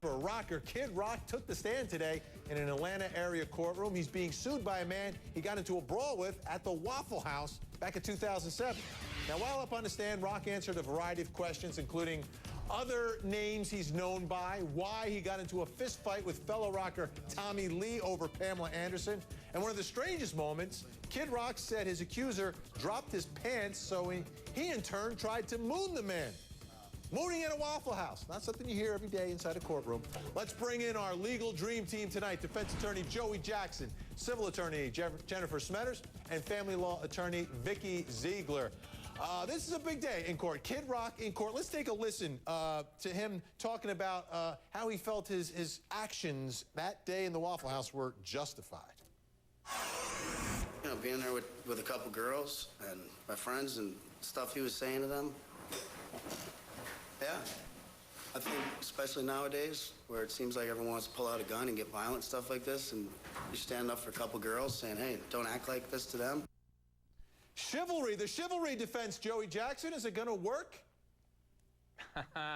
For a rocker, Kid Rock took the stand today in an Atlanta area courtroom. He's being sued by a man he got into a brawl with at the Waffle House back in 2007. Now, while up on the stand, Rock answered a variety of questions, including other names he's known by, why he got into a fist fight with fellow rocker Tommy Lee over Pamela Anderson. And one of the strangest moments, Kid Rock said his accuser dropped his pants, so he in turn tried to moon the man. Mooning at a Waffle House, not something you hear every day inside a courtroom. Let's bring in our legal dream team tonight. Defense attorney Joey Jackson, civil attorney Jennifer Smetters, and family law attorney Vikki Ziegler. This is a big day in court. Kid Rock in court. Let's take a listen to him talking about how he felt his actions that day in the Waffle House were justified. You know, being there with a couple girls and my friends and stuff he was saying to them. Yeah, I think especially nowadays where it seems like everyone wants to pull out a gun and get violent, stuff like this, and you stand up for a couple girls saying, hey, don't act like this to them. Chivalry, the chivalry defense, Joey Jackson, is it going to work?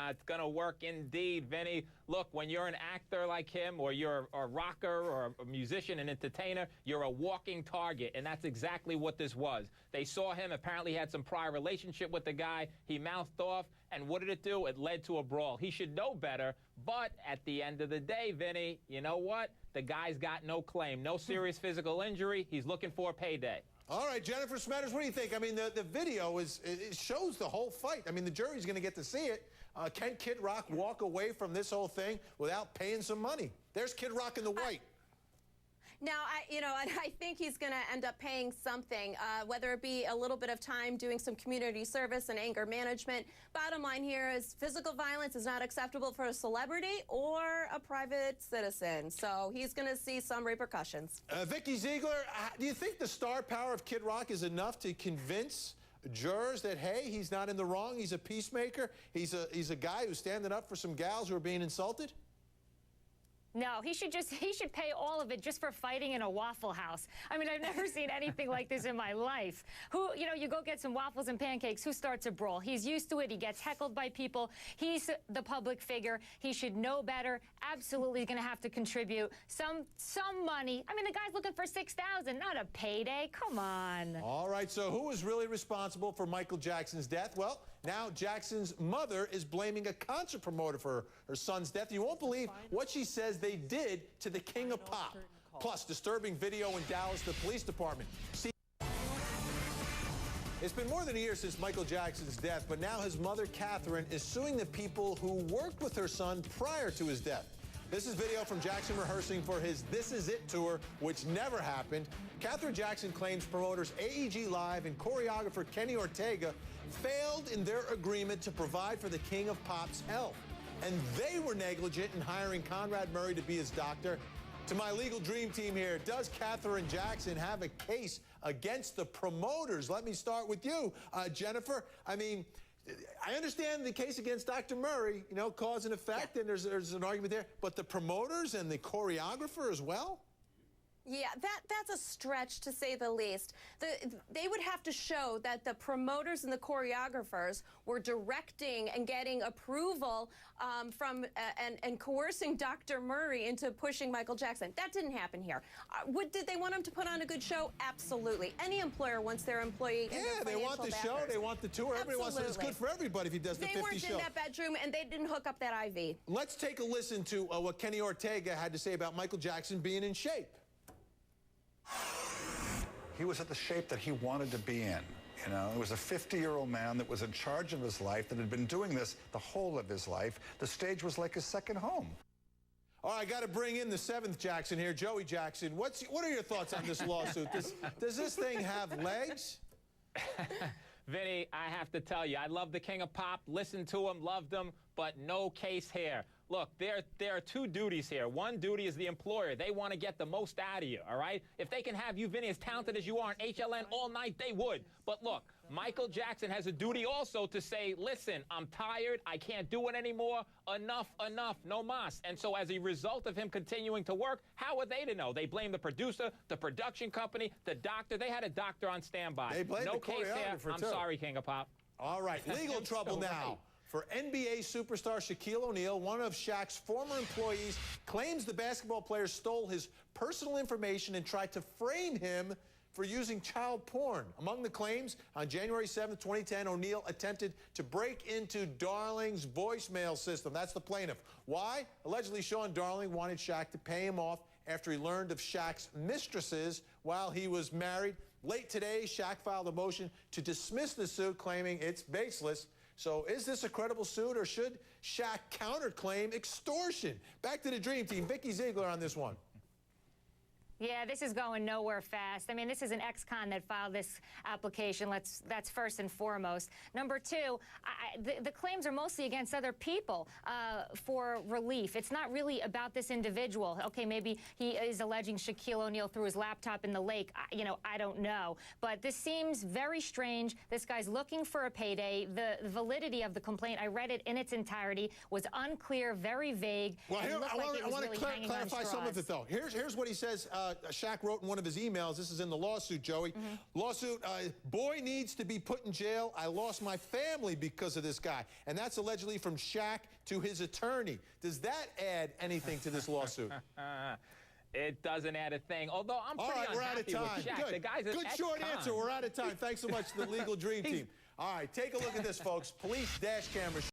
It's going to work indeed, Vinny. Look, when you're an actor like him, or you're a rocker or a musician, an entertainer, you're a walking target, and that's exactly what this was. They saw him, apparently had some prior relationship with the guy. He mouthed off, and what did it do? It led to a brawl. He should know better, but at the end of the day, Vinny, you know what? The guy's got no claim, no serious physical injury. He's looking for a payday. All right, Jennifer Smetters, what do you think? I mean, the video it shows the whole fight. I mean, the jury's going to get to see it. Can Kid Rock walk away from this whole thing without paying some money? There's Kid Rock in the white. Now, I think he's going to end up paying something, whether it be a little bit of time doing some community service and anger management. Bottom line here is physical violence is not acceptable for a celebrity or a private citizen. So he's going to see some repercussions. Vikki Ziegler, do you think the star power of Kid Rock is enough to convince jurors that, hey, he's not in the wrong, he's a peacemaker, he's a guy who's standing up for some gals who are being insulted? No, he should pay all of it just for fighting in a Waffle House. I mean, I've never seen anything like this in my life. You go get some waffles and pancakes, who starts a brawl? He's used to it. He gets heckled by people. He's the public figure. He should know better. Absolutely going to have to contribute some money. I mean, the guy's looking for $6,000, not a payday. Come on. All right, so who was really responsible for Michael Jackson's death? Well, now Jackson's mother is blaming a concert promoter for her son's death. You won't believe what she says they did to the King of Pop. Plus, disturbing video in Dallas, the police department. See, it's been more than a year since Michael Jackson's death, but now his mother, Catherine, is suing the people who worked with her son prior to his death. This is video from Jackson rehearsing for his This Is It tour, which never happened. Catherine Jackson claims promoters AEG Live and choreographer Kenny Ortega failed in their agreement to provide for the King of Pop's health. And they were negligent in hiring Conrad Murray to be his doctor. To my legal dream team here, does Catherine Jackson have a case against the promoters? Let me start with you, Jennifer. I mean, I understand the case against Dr. Murray, cause and effect, and there's an argument there. But the promoters and the choreographer as well? Yeah, that's a stretch, to say the least. They would have to show that the promoters and the choreographers were directing and getting approval from and coercing Dr. Murray into pushing Michael Jackson. That didn't happen here. Did they want him to put on a good show? Absolutely. Any employer wants their employee. Yeah, they want the show, they want the tour. Everybody wants it. It's good for everybody if he does the 50 show. They weren't in that bedroom, and they didn't hook up that IV. Let's take a listen to what Kenny Ortega had to say about Michael Jackson being in shape. He was at the shape that he wanted to be in. It was a 50-year-old man that was in charge of his life, that had been doing this the whole of his life. The stage was like his second home. All right, I got to bring in the seventh Jackson here, Joey Jackson. What are your thoughts on this lawsuit? Does this thing have legs? Vinny, I have to tell you, I love the King of Pop, listened to him, loved him, but no case here. Look, there are two duties here. One duty is the employer. They want to get the most out of you, all right? If they can have you, Vinny, as talented as you are in HLN all night, they would. But look, Michael Jackson has a duty also to say, listen, I'm tired. I can't do it anymore. Enough, no mas. And so as a result of him continuing to work, how are they to know? They blame the producer, the production company, the doctor. They had a doctor on standby. They blame no the case here. choreographer, I'm too. Sorry, King of Pop. All right, legal trouble now for NBA superstar Shaquille O'Neal. One of Shaq's former employees claims the basketball player stole his personal information and tried to frame him for using child porn. Among the claims, on January 7, 2010, O'Neal attempted to break into Darling's voicemail system. That's the plaintiff. Why? Allegedly, Sean Darling wanted Shaq to pay him off after he learned of Shaq's mistresses while he was married. Late today, Shaq filed a motion to dismiss the suit, claiming it's baseless. So is this a credible suit, or should Shaq counterclaim extortion? Back to the Dream Team. Vikki Ziegler on this one. Yeah, this is going nowhere fast. I mean, this is an ex-con that filed this application. That's first and foremost. Number two, the claims are mostly against other people for relief. It's not really about this individual. Okay, maybe he is alleging Shaquille O'Neal threw his laptop in the lake. I don't know. But this seems very strange. This guy's looking for a payday. The validity of the complaint, I read it in its entirety, was unclear, very vague. Well, here, I want to clarify some of it, though. Here's what he says. Shaq wrote in one of his emails. This is in the lawsuit, Joey. Lawsuit, boy needs to be put in jail. I lost my family because of this guy. And that's allegedly from Shaq to his attorney. Does that add anything to this lawsuit? It doesn't add a thing. Although I'm pretty unhappy we're out of time. with Shaq. Good. The guy's an Good short ex-con. answer. We're out of time. Thanks so much to the Legal Dream Team. All right, take a look at this, folks. Police dash cameras.